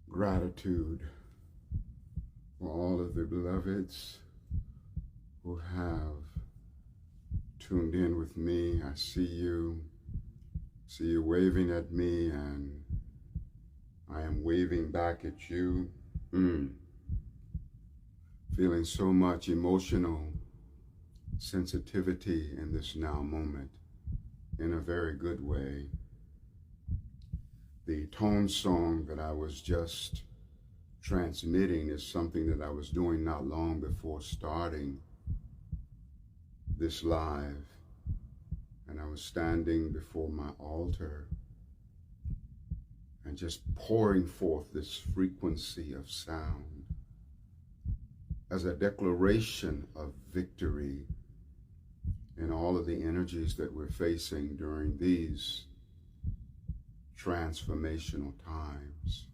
Gratitude for all of the beloveds who have tuned in with me. I see you waving at me, and I am waving back at you. Feeling so much emotional sensitivity in this now moment in a very good way. The tone song that I was just transmitting is something that I was doing not long before starting this live. And I was standing before my altar and just pouring forth this frequency of sound as a declaration of victory in all of the energies that we're facing during these transformational times.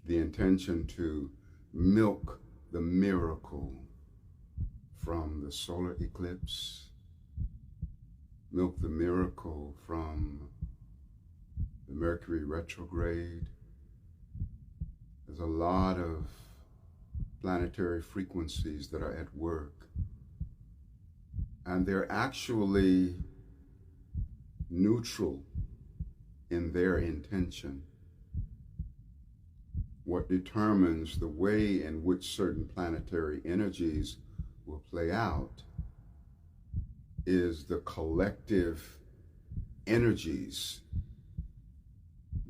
The intention to milk the miracle from the solar eclipse, milk the miracle from the Mercury retrograde. There's a lot of planetary frequencies that are at work, and they're actually neutral in their intention. What determines the way in which certain planetary energies will play out is the collective energies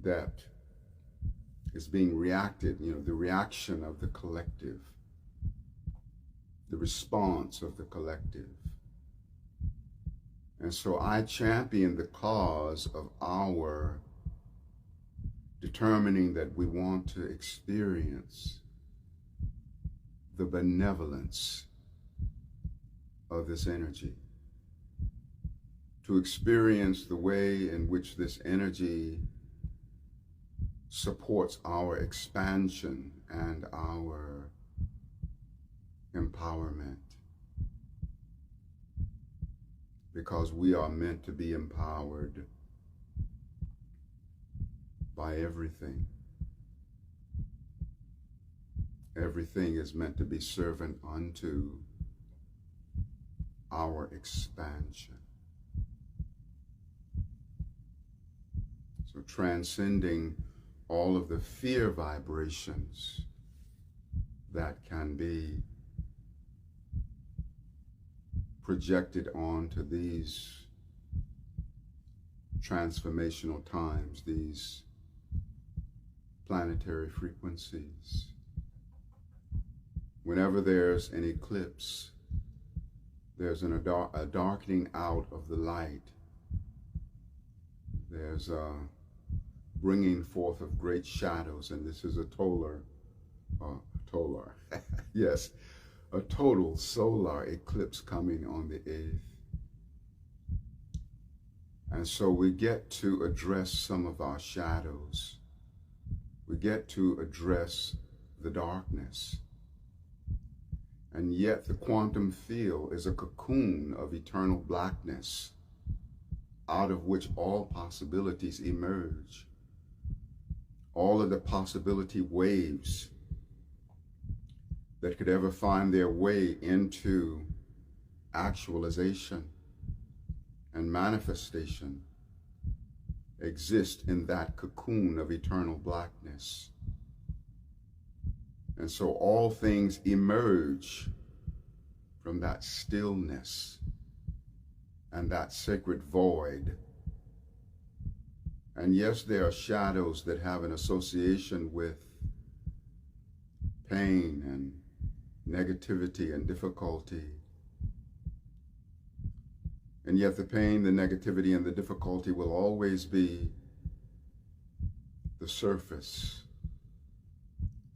that is being reacted, the reaction of the collective, the response of the collective. And so I champion the cause of our determining that we want to experience the benevolence of this energy, to experience the way in which this energy supports our expansion and our empowerment. Because we are meant to be empowered by everything. Everything is meant to be servant unto our expansion. So transcending all of the fear vibrations that can be projected onto these transformational times, these planetary frequencies. Whenever there's an eclipse, there's a darkening out of the light. There's a bringing forth of great shadows, and this is a yes, a total solar eclipse coming on the 8th. And so we get to address some of our shadows. We get to address the darkness. And yet the quantum field is a cocoon of eternal blackness, out of which all possibilities emerge. All of the possibility waves that could ever find their way into actualization and manifestation exist in that cocoon of eternal blackness. And so all things emerge from that stillness and that sacred void. And yes, there are shadows that have an association with pain and negativity and difficulty. And yet the pain, the negativity, and the difficulty will always be the surface.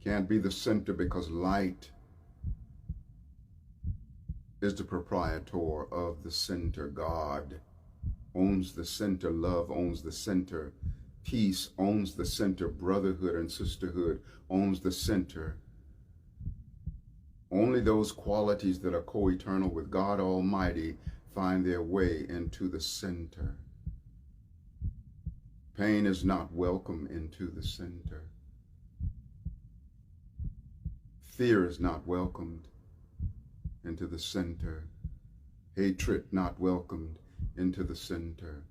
Can't be the center, because light is the proprietor of the center. God owns the center. Love owns the center. Peace owns the center. Brotherhood and sisterhood owns the center. Only those qualities that are co-eternal with God Almighty find their way into the center. Pain is not welcome into the center. Fear is not welcomed into the center. Hatred not welcomed into the center.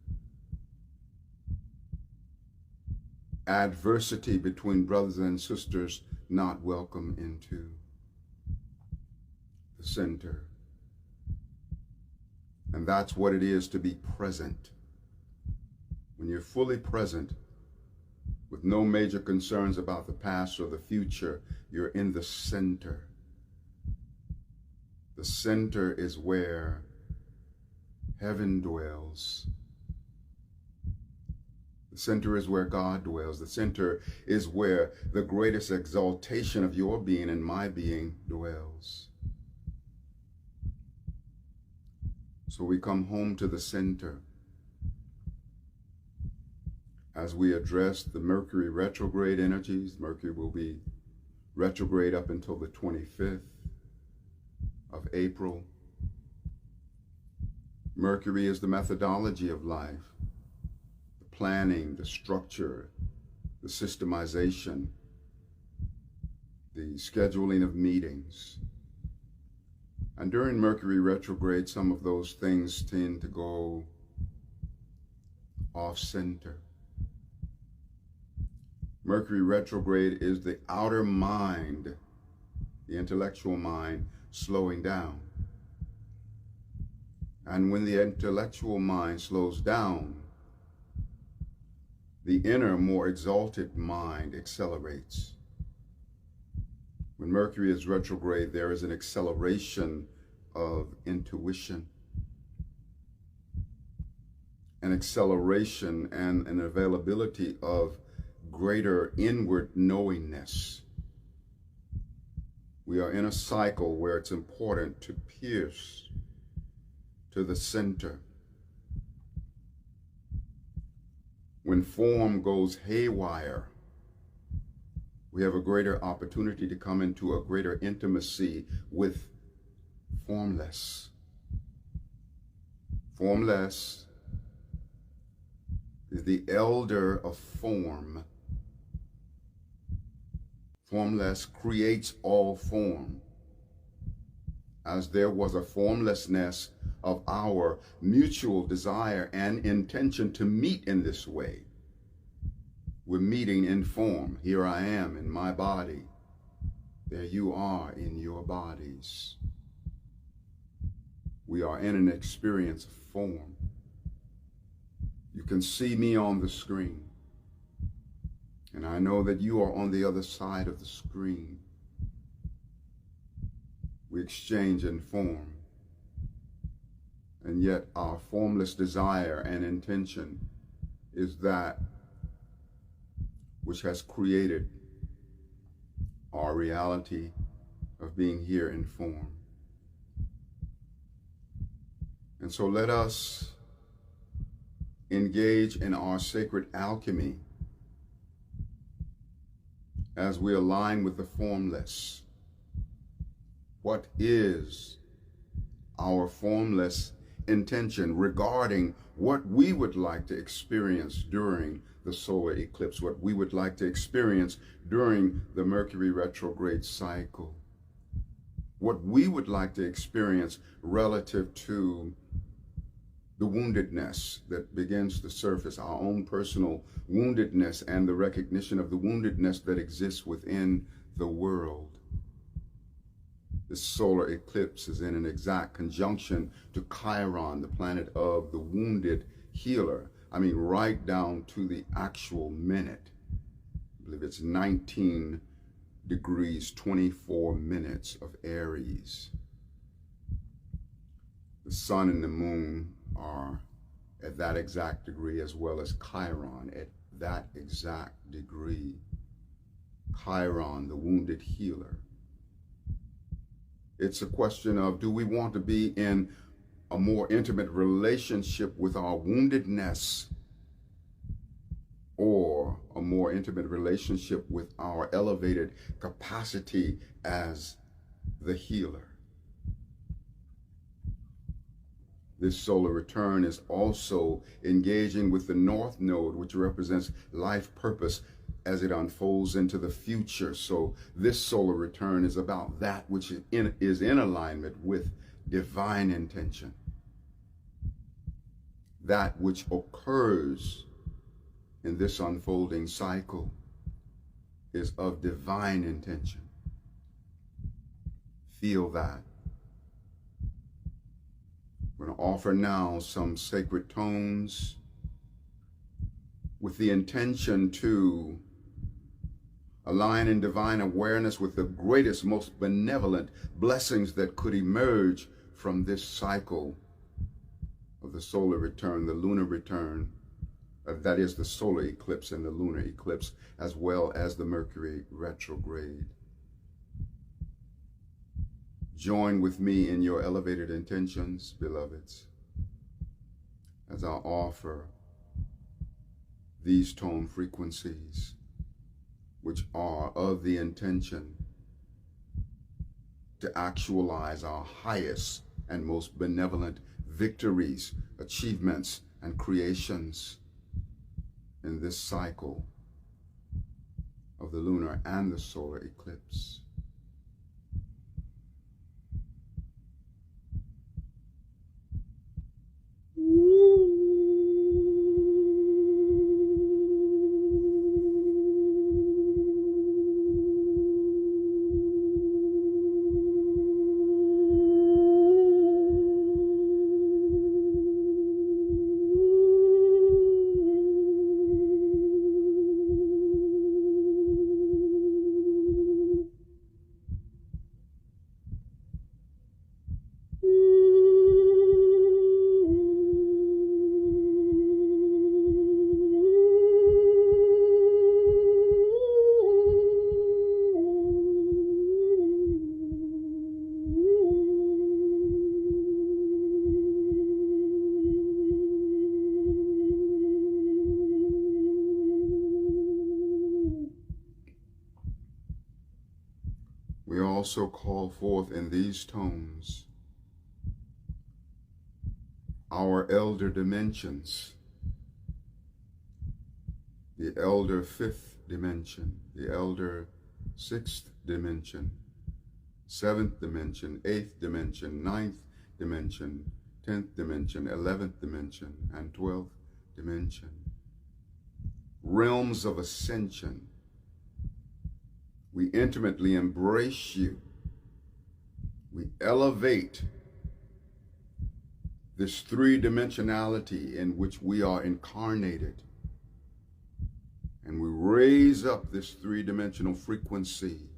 Adversity between brothers and sisters not welcome into the center. And that's what it is to be present. When you're fully present, with no major concerns about the past or the future, you're in the center. The center is where heaven dwells. The center is where God dwells. The center is where the greatest exaltation of your being and my being dwells. So we come home to the center as we address the Mercury retrograde energies. Mercury will be retrograde up until the 25th of April. Mercury is the methodology of life, the planning, the structure, the systemization, the scheduling of meetings. And during Mercury retrograde, some of those things tend to go off center. Mercury retrograde is the outer mind, the intellectual mind, slowing down. And when the intellectual mind slows down, the inner, more exalted mind accelerates. When Mercury is retrograde, there is an acceleration of intuition, an acceleration and an availability of greater inward knowingness. We are in a cycle where it's important to pierce to the center. When form goes haywire, we have a greater opportunity to come into a greater intimacy with formless. Formless is the elder of form. Formless creates all form. As there was a formlessness of our mutual desire and intention to meet in this way, we're meeting in form. Here I am in my body. There you are in your bodies. We are in an experience of form. You can see me on the screen. And I know that you are on the other side of the screen. We exchange in form. And yet our formless desire and intention is that which has created our reality of being here in form. And so let us engage in our sacred alchemy as we align with the formless. What is our formless intention regarding what we would like to experience during the solar eclipse, what we would like to experience during the Mercury retrograde cycle, what we would like to experience relative to the woundedness that begins to surface, our own personal woundedness and the recognition of the woundedness that exists within the world. This solar eclipse is in an exact conjunction to Chiron, the planet of the wounded healer. I mean, right down to the actual minute. I believe it's 19 degrees, 24 minutes of Aries. The sun and the moon are at that exact degree, as well as Chiron at that exact degree. Chiron, the wounded healer. It's a question of, do we want to be in a more intimate relationship with our woundedness, or a more intimate relationship with our elevated capacity as the healer? This solar return is also engaging with the North Node, which represents life purpose as it unfolds into the future. So this solar return is about that which is in alignment with divine intention. That which occurs in this unfolding cycle is of divine intention. Feel that. We're going to offer now some sacred tones with the intention to align in divine awareness with the greatest, most benevolent blessings that could emerge from this cycle of the solar return, the lunar return, that is the solar eclipse and the lunar eclipse, as well as the Mercury retrograde. Join with me in your elevated intentions, beloveds, as I offer these tone frequencies, which are of the intention to actualize our highest and most benevolent victories, achievements, and creations in this cycle of the lunar and the solar eclipse. We also call forth in these tones our elder dimensions, the elder fifth dimension, the elder sixth dimension, seventh dimension, eighth dimension, ninth dimension, 10th dimension, 11th dimension, and 12th dimension. Realms of ascension, We intimately embrace you. We elevate this three-dimensionality in which we are incarnated. And we raise up this three-dimensional frequency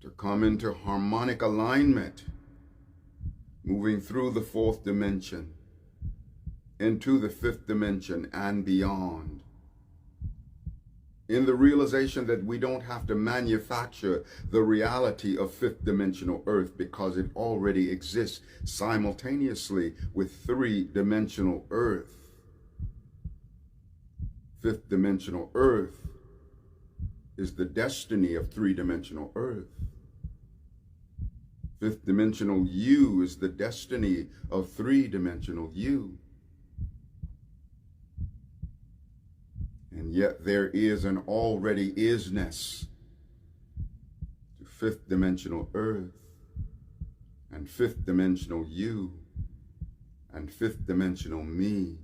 to come into harmonic alignment, moving through the fourth dimension, into the fifth dimension and beyond. In the realization that we don't have to manufacture the reality of fifth dimensional Earth because it already exists simultaneously with three-dimensional Earth. Fifth dimensional Earth is the destiny of three-dimensional Earth. Fifth dimensional you is the destiny of three-dimensional you. And yet there is an already isness to fifth dimensional Earth and fifth dimensional you and fifth dimensional me.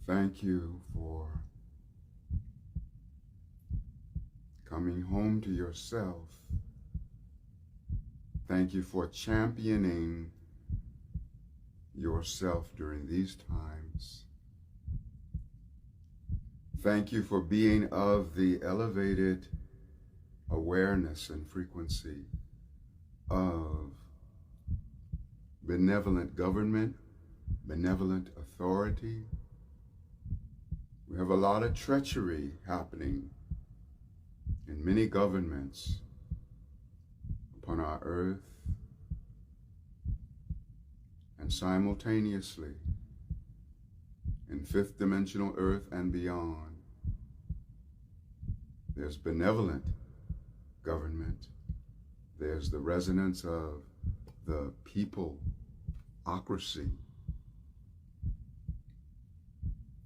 Thank you for coming home to yourself. Thank you for championing yourself during these times. Thank you for being of the elevated awareness and frequency of benevolent government, benevolent authority. We have a lot of treachery happening in many governments upon our earth, and simultaneously in fifth dimensional earth and beyond, there's benevolent government. There's the resonance of the peopleocracy,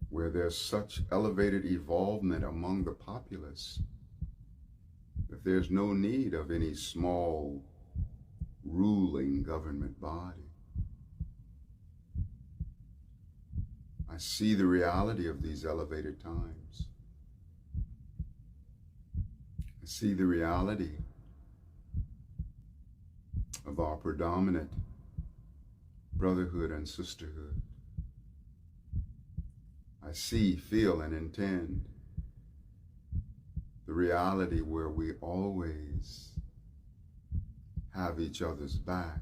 where there's such elevated evolvement among the populace that there's no need of any small ruling government body. I see the reality of these elevated times. I see the reality of our predominant brotherhood and sisterhood. I see, feel, and intend the reality where we always have each other's back.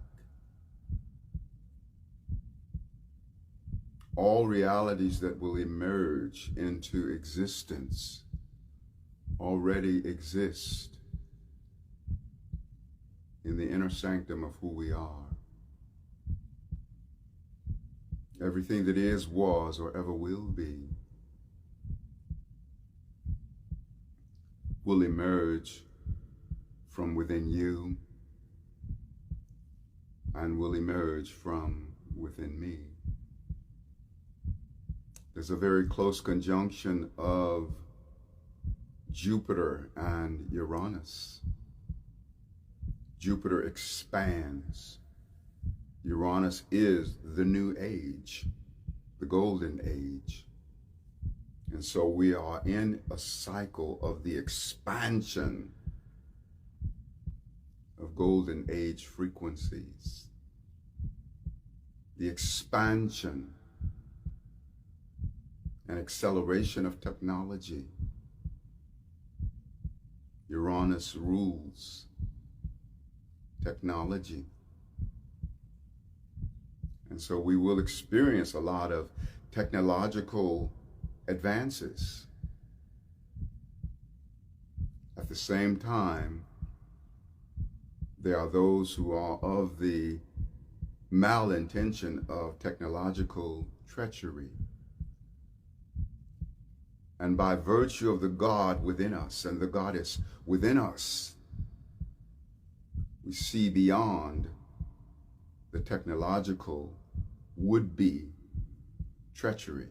All realities that will emerge into existence already exist in the inner sanctum of who we are. Everything that is, was, or ever will be will emerge from within you and will emerge from within me. There's a very close conjunction of Jupiter and Uranus. Jupiter expands. Uranus is the new age, the golden age. And so we are in a cycle of the expansion of golden age frequencies. The expansion and acceleration of technology. Uranus rules technology. And so we will experience a lot of technological advances. At the same time, there are those who are of the malintention of technological treachery. And by virtue of the God within us and the Goddess within us, we see beyond the technological would-be treachery.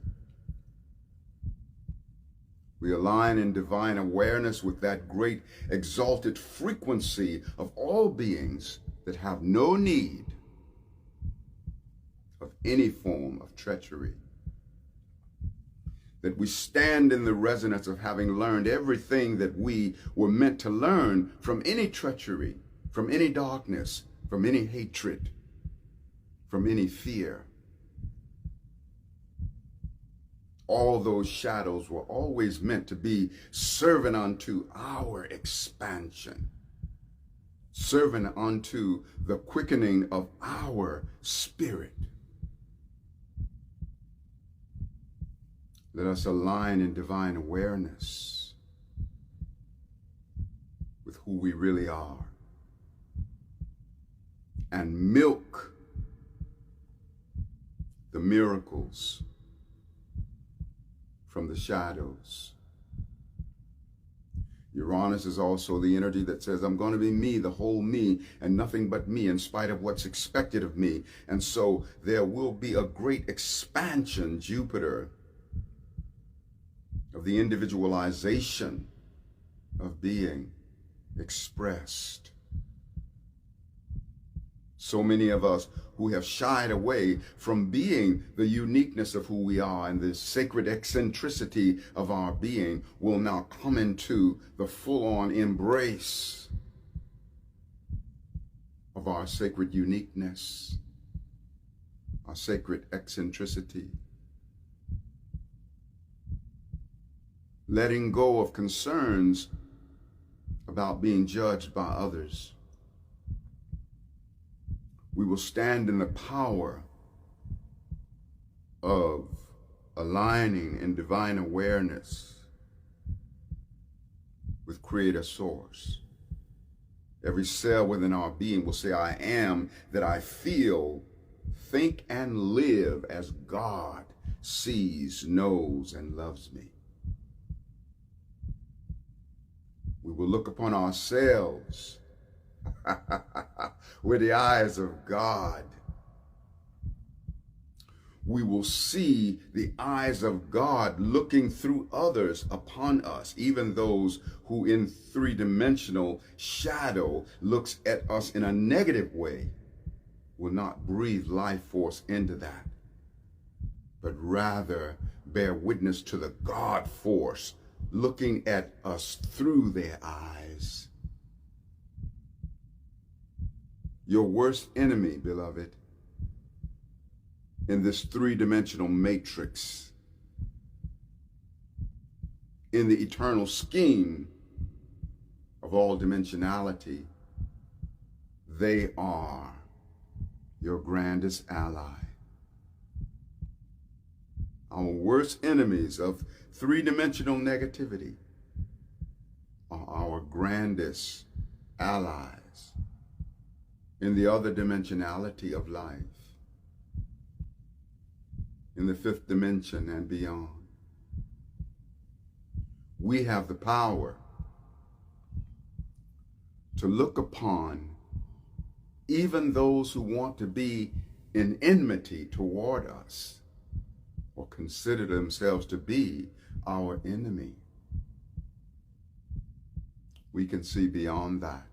We align in divine awareness with that great exalted frequency of all beings that have no need of any form of treachery. That we stand in the resonance of having learned everything that we were meant to learn from any treachery, from any darkness, from any hatred, from any fear. All those shadows were always meant to be serving unto our expansion, serving unto the quickening of our spirit. Let us align in divine awareness with who we really are and milk the miracles from the shadows. Uranus is also the energy that says, I'm going to be me, the whole me, and nothing but me in spite of what's expected of me. And so there will be a great expansion, Jupiter, of the individualization of being expressed. So many of us who have shied away from being the uniqueness of who we are and the sacred eccentricity of our being will now come into the full-on embrace of our sacred uniqueness, our sacred eccentricity. Letting go of concerns about being judged by others. We will stand in the power of aligning in divine awareness with Creator Source. Every cell within our being will say, I am that I feel, think, and live as God sees, knows, and loves me. We will look upon ourselves with the eyes of God. We will see the eyes of God looking through others upon us, even those who in three-dimensional shadow looks at us in a negative way will not breathe life force into that, but rather bear witness to the God force looking at us through their eyes. Your worst enemy, beloved, in this three-dimensional matrix, in the eternal scheme of all dimensionality, they are your grandest ally. Our worst enemies of three-dimensional negativity are our grandest allies in the other dimensionality of life, in the fifth dimension and beyond. We have the power to look upon even those who want to be in enmity toward us or consider themselves to be our enemy. We can see beyond that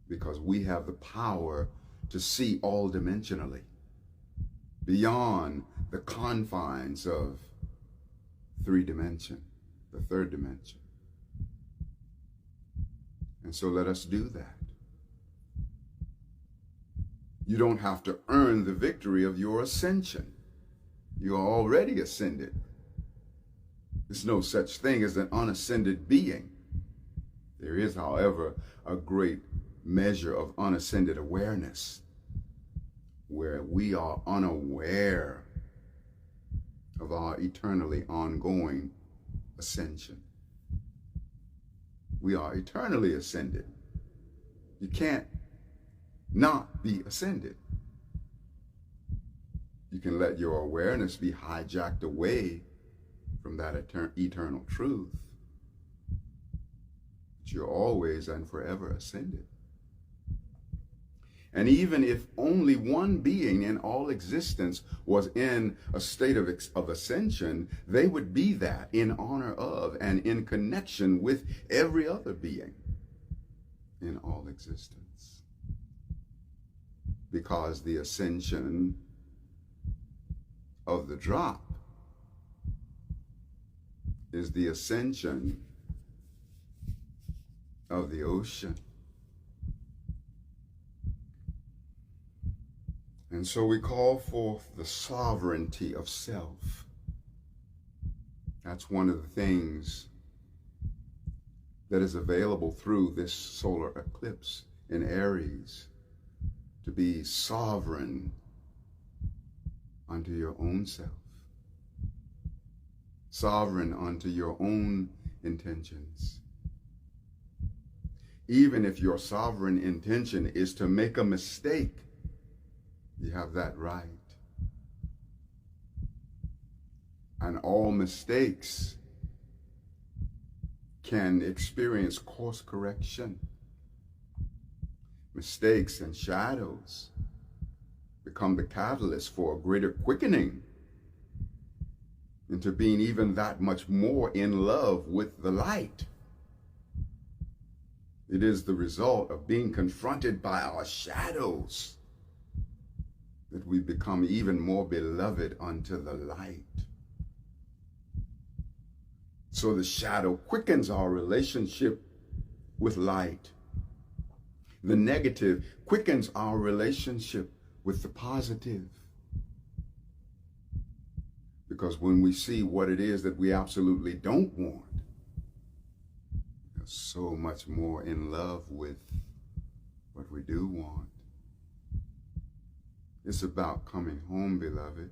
because we have the power to see all dimensionally, beyond the confines of three dimension, the third dimension. And so let us do that. You don't have to earn the victory of your ascension. You are already ascended. There's no such thing as an unascended being. There is, however, a great measure of unascended awareness where we are unaware of our eternally ongoing ascension. We are eternally ascended. You can't not be ascended. You can let your awareness be hijacked away from that eternal truth. But you're always and forever ascended. And even if only one being in all existence was in a state of ascension, they would be that in honor of and in connection with every other being in all existence. Because the ascension of the drop is the ascension of the ocean. And so we call forth the sovereignty of self. That's one of the things that is available through this solar eclipse in Aries, to be sovereign unto your own self, sovereign unto your own intentions. Even if your sovereign intention is to make a mistake, you have that right. And all mistakes can experience course correction. Mistakes and shadows become the catalyst for a greater quickening into being even that much more in love with the light. It is the result of being confronted by our shadows that we become even more beloved unto the light. So the shadow quickens our relationship with light. The negative quickens our relationship with the positive. Because when we see what it is that we absolutely don't want, we're so much more in love with what we do want. It's about coming home, beloved.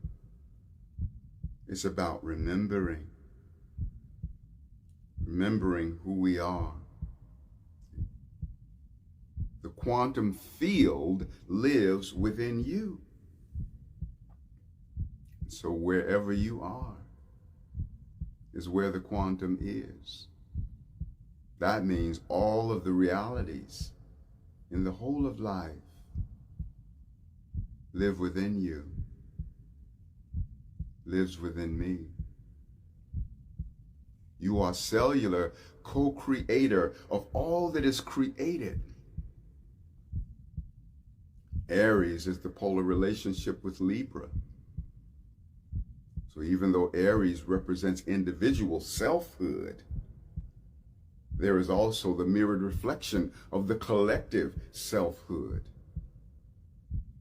It's about remembering who we are. The quantum field lives within you. So wherever you are is where the quantum is. That means all of the realities in the whole of life live within you, lives within me. You are cellular co-creator of all that is created. Aries is the polar relationship with Libra. So even though Aries represents individual selfhood, there is also the mirrored reflection of the collective selfhood.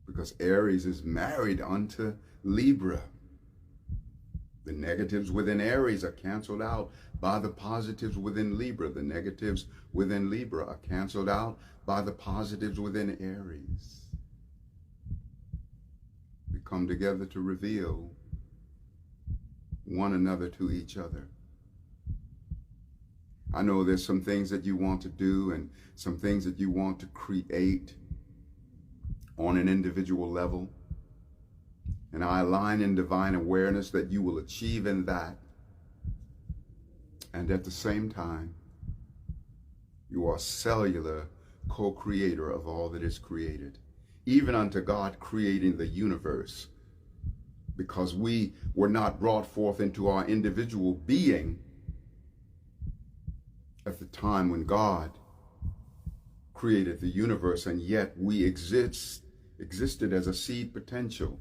Because Aries is married unto Libra. The negatives within Aries are canceled out by the positives within Libra. The negatives within Libra are canceled out by the positives within Aries. We come together to reveal one another to each other. I know there's some things that you want to do and some things that you want to create on an individual level. And I align in divine awareness that you will achieve in that. And at the same time, you are cellular co-creator of all that is created, even unto God creating the universe. Because we were not brought forth into our individual being at the time when God created the universe, and yet we existed as a seed potential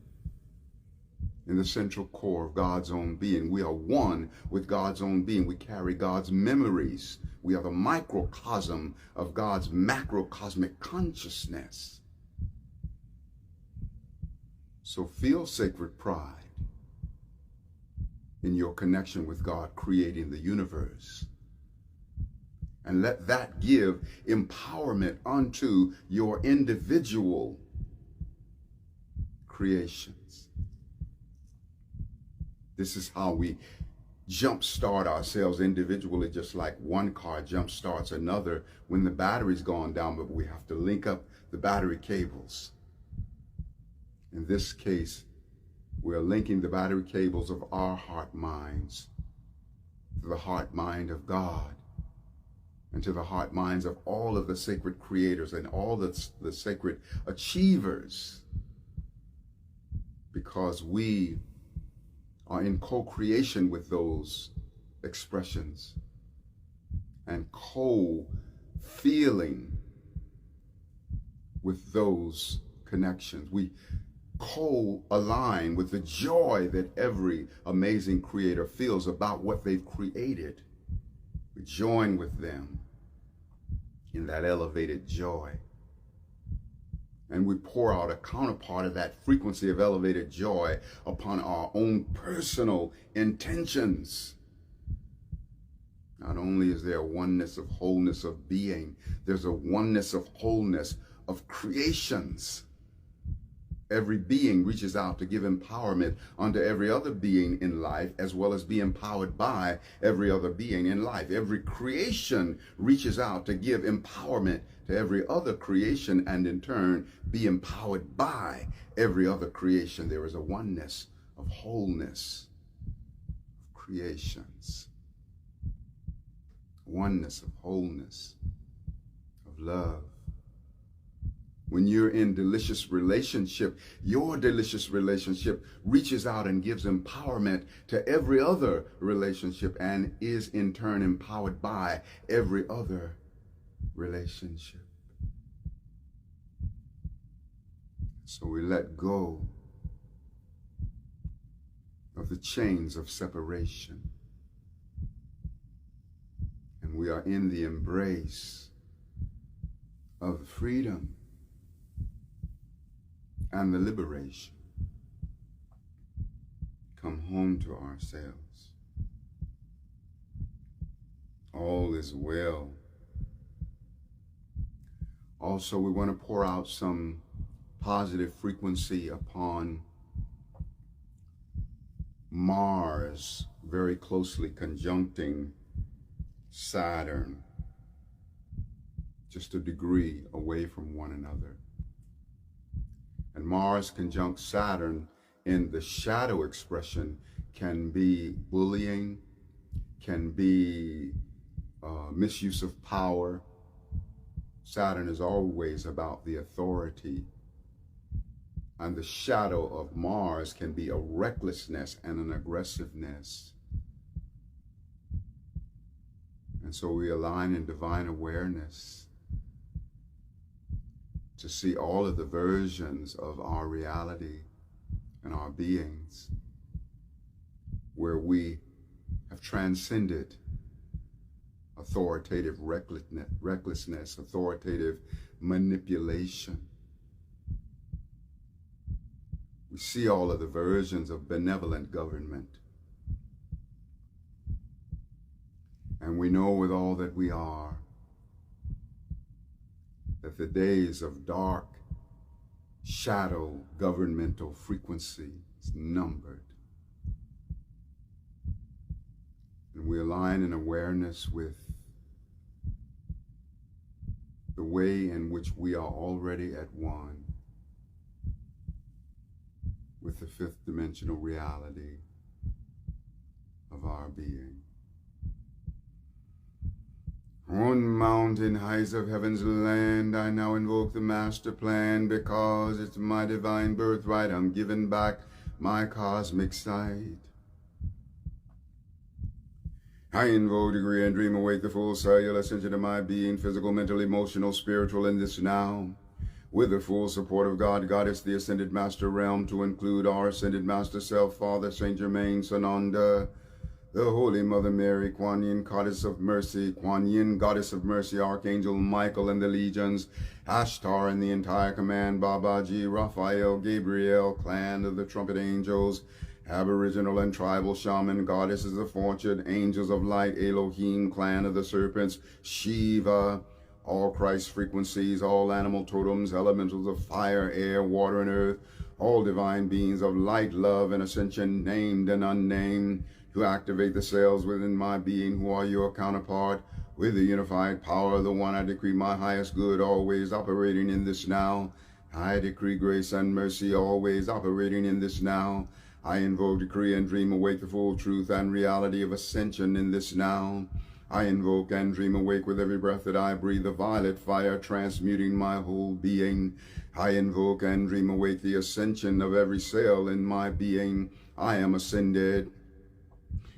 in the central core of God's own being. We are one with God's own being. We carry God's memories. We are the microcosm of God's macrocosmic consciousness. So feel sacred pride in your connection with God creating the universe. And let that give empowerment unto your individual creations. This is how we jumpstart ourselves individually, just like one car jumpstarts another when the battery's gone down, but we have to link up the battery cables. In this case, we're linking the battery cables of our heart minds to the heart mind of God, and to the heart minds of all of the sacred creators and all the sacred achievers, because we are in co-creation with those expressions and co-feeling with those connections. We co-align with the joy that every amazing creator feels about what they've created. We join with them in that elevated joy. And we pour out a counterpart of that frequency of elevated joy upon our own personal intentions. Not only is there a oneness of wholeness of being, there's a oneness of wholeness of creations. Every being reaches out to give empowerment unto every other being in life, as well as be empowered by every other being in life. Every creation reaches out to give empowerment to every other creation, and in turn be empowered by every other creation. There is a oneness of wholeness of creations. Oneness of wholeness, of love. When you're in delicious relationship, your delicious relationship reaches out and gives empowerment to every other relationship, and is in turn empowered by every other relationship. So we let go of the chains of separation, and we are in the embrace of freedom and the liberation. Come home to ourselves. All is well. Also, we want to pour out some positive frequency upon Mars, very closely conjuncting Saturn, just a degree away from one another. And Mars conjunct Saturn in the shadow expression can be bullying, can be misuse of power. Saturn is always about the authority. And the shadow of Mars can be a recklessness and an aggressiveness. And so we align in divine awareness to see all of the versions of our reality and our beings where we have transcended authoritative recklessness, authoritative manipulation. We see all of the versions of benevolent government. And we know with all that we are that the days of dark shadow governmental frequency is numbered. And we align in awareness with the way in which we are already at one with the fifth dimensional reality of our being. On mountain heights of heaven's land, I now invoke the master plan, because it's my divine birthright. I'm giving back my cosmic sight. I invoke, decree, and dream awake the full cellular ascension of my being, physical, mental, emotional, spiritual, in this now, with the full support of God, Goddess, the Ascended Master Realm, to include our Ascended Master Self, Father Saint Germain, Sananda, the Holy Mother Mary, Kuan Yin, Goddess of Mercy, Kuan Yin, Goddess of Mercy, Archangel Michael and the legions, Ashtar and the entire command, Babaji, Raphael, Gabriel, clan of the trumpet angels, Aboriginal and tribal shaman, goddesses of fortune, angels of light, Elohim, clan of the serpents, Shiva, all Christ frequencies, all animal totems, elementals of fire, air, water, and earth, all divine beings of light, love, and ascension, named and unnamed, to activate the cells within my being who are your counterpart, with the unified power of the one. I decree my highest good always operating in this now. I decree grace and mercy always operating in this now. I invoke, decree, and dream awake the full truth and reality of ascension in this now. I invoke and dream awake with every breath that I breathe the violet fire transmuting my whole being. I invoke and dream awake the ascension of every cell in my being. I am ascended.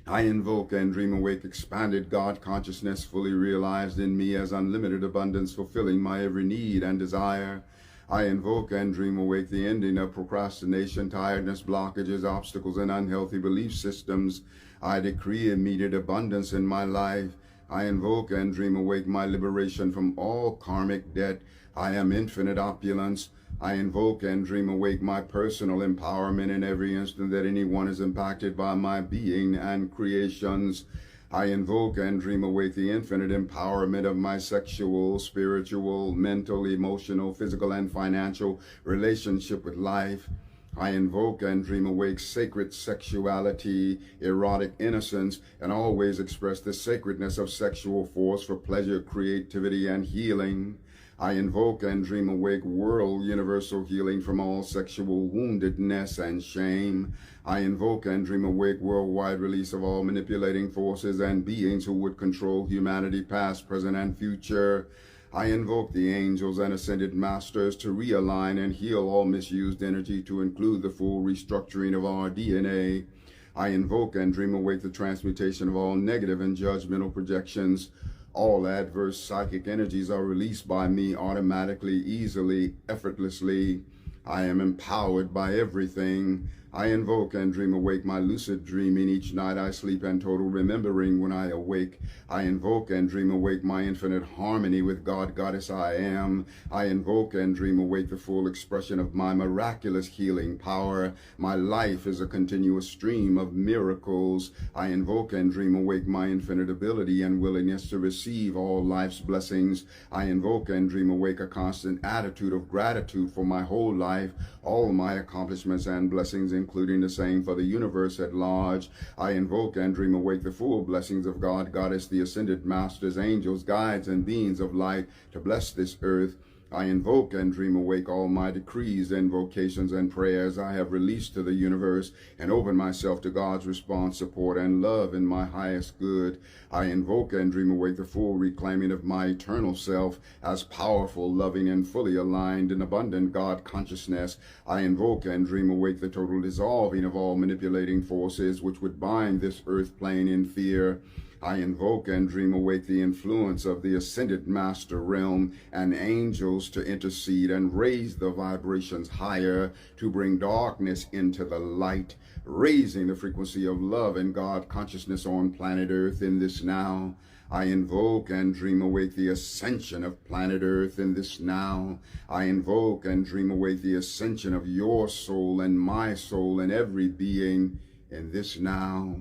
I invoke and dream awake expanded God consciousness fully realized in me as unlimited abundance, fulfilling my every need and desire. I invoke and dream awake the ending of procrastination, tiredness, blockages, obstacles, and unhealthy belief systems. I decree immediate abundance in my life. I invoke and dream awake my liberation from all karmic debt. I am infinite opulence. I invoke and dream awake my personal empowerment in every instant that anyone is impacted by my being and creations. I invoke and dream awake the infinite empowerment of my sexual, spiritual, mental, emotional, physical, and financial relationship with life. I invoke and dream awake sacred sexuality, erotic innocence, and always express the sacredness of sexual force for pleasure, creativity, and healing. I invoke and dream awake world universal healing from all sexual woundedness and shame. I invoke and dream awake worldwide release of all manipulating forces and beings who would control humanity past, present, and future. I invoke the angels and ascended masters to realign and heal all misused energy, to include the full restructuring of our DNA. I invoke and dream awake the transmutation of all negative and judgmental projections. All adverse psychic energies are released by me automatically, easily, effortlessly. I am empowered by everything. I invoke and dream awake my lucid dreaming each night I sleep and total remembering when I awake. I invoke and dream awake my infinite harmony with God, Goddess I am. I invoke and dream awake the full expression of my miraculous healing power. My life is a continuous stream of miracles. I invoke and dream awake my infinite ability and willingness to receive all life's blessings. I invoke and dream awake a constant attitude of gratitude for my whole life, all my accomplishments and blessings, including the same for the universe at large. I invoke and dream awake the full blessings of God, Goddess, the ascended masters, angels, guides, and beings of light to bless this earth. I invoke and dream awake all my decrees, invocations, and prayers I have released to the universe, and open myself to God's response, support, and love in my highest good. I invoke and dream awake the full reclaiming of my eternal self as powerful, loving, and fully aligned in abundant God consciousness. I invoke and dream awake the total dissolving of all manipulating forces which would bind this earth plane in fear. I invoke and dream awake the influence of the ascended master realm and angels to intercede and raise the vibrations higher, to bring darkness into the light, raising the frequency of love and God consciousness on planet Earth in this now. I invoke and dream awake the ascension of planet Earth in this now. I invoke and dream awake the ascension of your soul and my soul and every being in this now.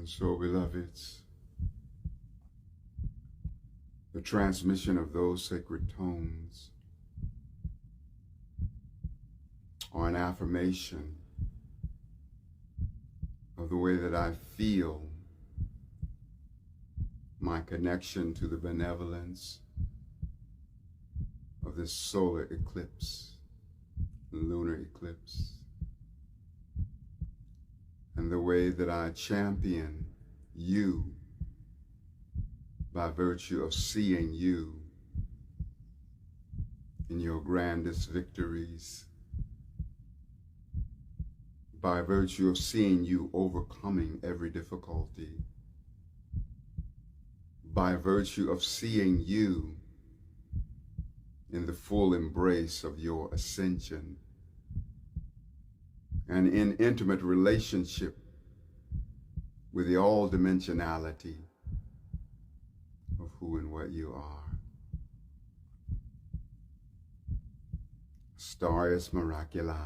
And so, beloveds, the transmission of those sacred tones are an affirmation of the way that I feel my connection to the benevolence of this solar eclipse, lunar eclipse, and the way that I champion you by virtue of seeing you in your grandest victories, by virtue of seeing you overcoming every difficulty, by virtue of seeing you in the full embrace of your ascension and in intimate relationship with the all-dimensionality of who and what you are. Astarius Miraculii.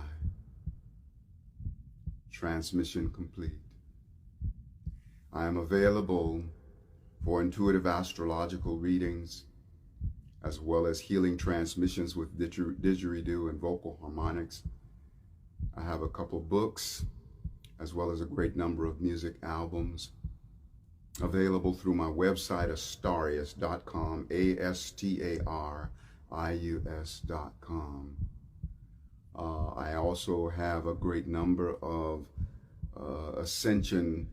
Transmission complete. I am available for intuitive astrological readings, as well as healing transmissions with didgeridoo and vocal harmonics. I have a couple books, as well as a great number of music albums available through my website, astarius.com, astarius.com. I also have a great number of Ascension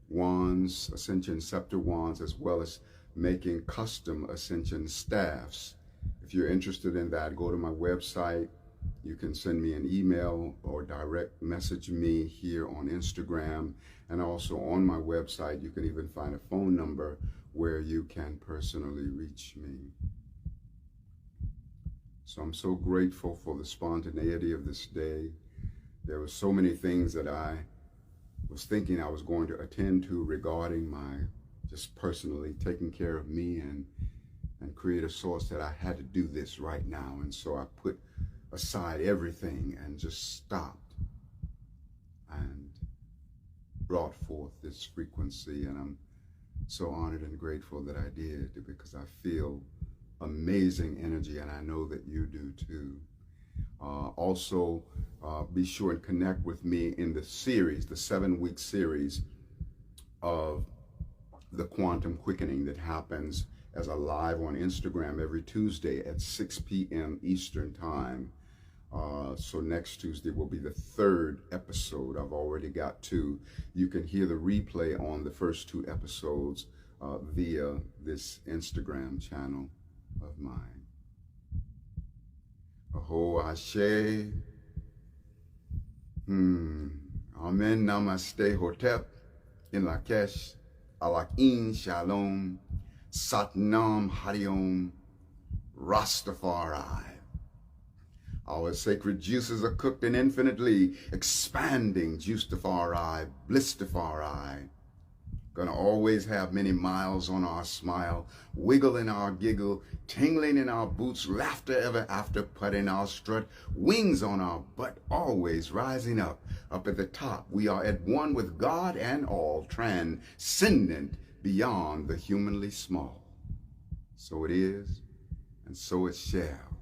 wands, Ascension scepter wands, as well as making custom Ascension staffs. If you're interested in that, go to my website. You can send me an email or direct message me here on Instagram. And also on my website, you can even find a phone number where you can personally reach me. So I'm so grateful for the spontaneity of this day. There were so many things that I was thinking I was going to attend to regarding my just personally taking care of me and create a source that I had to do this right now. And so I put aside everything and just stopped and brought forth this frequency. And I'm so honored and grateful that I did, because I feel amazing energy, and I know that you do too. Also, be sure and connect with me in the series, the 7-week series of the Quantum Quickening that happens as a live on Instagram every Tuesday at 6 p.m. Eastern Time. So next Tuesday will be the 3rd episode. I've already got 2. You can hear the replay on the first 2 episodes via this Instagram channel of mine. Aho Ashe. Amen. Namaste Hotep. In Lakesh. Alakin Shalom. Satnam Hariom. Rastafari. Our sacred juices are cooked in infinitely expanding Juicetafari, Blistafari. Gonna always have many miles on our smile, wiggle in our giggle, tingling in our boots, laughter ever after, putting our strut, wings on our butt, always rising up at the top. We are at one with God and all, transcendent beyond the humanly small. So it is, and so it shall